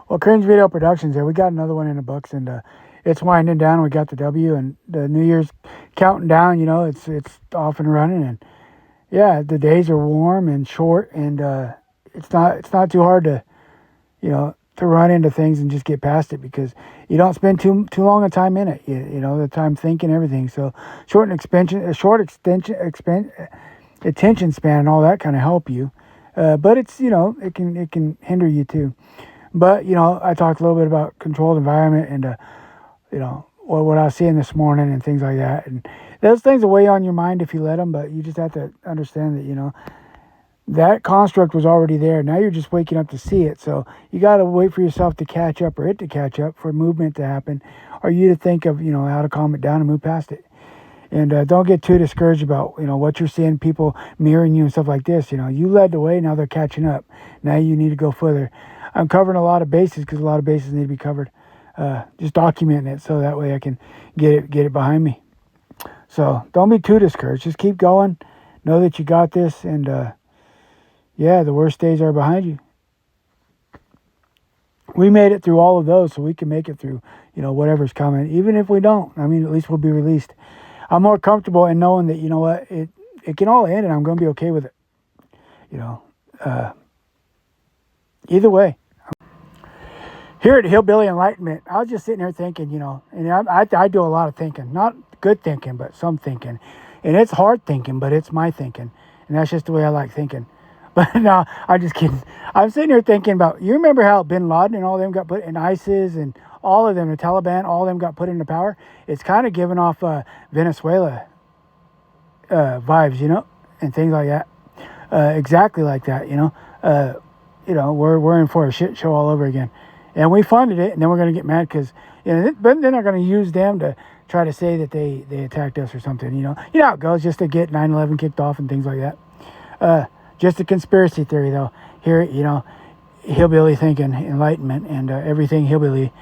Well, Cringe Video Productions here. We got another one in the books, and it's winding down. We got the W, and the New Year's counting down. You know, it's off and running, and yeah, the days are warm and short, and it's not too hard to to run into things and just get past it because you don't spend too long a time in it. You know the time thinking everything. So short extension, attention span, and all that kind of help you. But it's it can hinder you too. But I talked a little bit about controlled environment and what I was seeing this morning and things like that. And those things will weigh on your mind if you let them. But you just have to understand that that construct was already there. Now you're just waking up to see it. So you got to wait for yourself to catch up or it to catch up for movement to happen, or you to think of how to calm it down and move past it. And don't get too discouraged about what you're seeing people mirroring you and stuff like this. You led the way. Now they're catching up. Now you need to go further. I'm covering a lot of bases because a lot of bases need to be covered. Just documenting it so that way I can get it behind me. So don't be too discouraged. Just keep going. Know that you got this. And the worst days are behind you. We made it through all of those, so we can make it through whatever's coming. Even if we don't, at least we'll be released. I'm more comfortable in knowing that it can all end and I'm going to be okay with it. Either way. Here at Hillbilly Enlightenment, I was just sitting here thinking, and I do a lot of thinking, not good thinking, but some thinking, and it's hard thinking, but it's my thinking, and that's just the way I like thinking. But no, I'm just kidding. I'm sitting here thinking about, you remember how Bin Laden and all of them got put in ISIS and all of them, the Taliban, all of them got put into power? It's kind of giving off Venezuela vibes, and things like that. Exactly like that, we're in for a shit show all over again. And we funded it, and then we're going to get mad because, but then they're going to use them to try to say that they attacked us or something, You know how it goes, just to get 9/11 kicked off and things like that. Just a conspiracy theory, though. Here, hillbilly thinking, enlightenment, and everything hillbilly,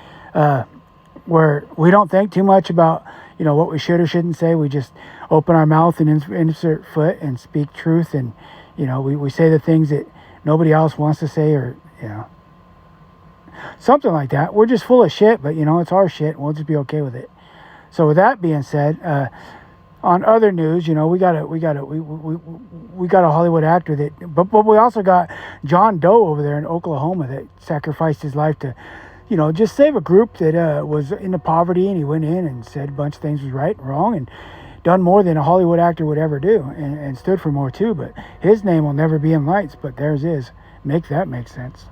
where we don't think too much about, what we should or shouldn't say. We just open our mouth and insert foot and speak truth, and, we say the things that nobody else wants to say, or, something like that. We're just full of shit, but, it's our shit, and we'll just be okay with it. So with that being said, on other news, we got a Hollywood actor that, but we also got John Doe over there in Oklahoma that sacrificed his life to, just save a group that was into poverty, and he went in and said a bunch of things was right and wrong, and done more than a Hollywood actor would ever do, and stood for more too. But his name will never be in lights, but theirs is. Make that make sense.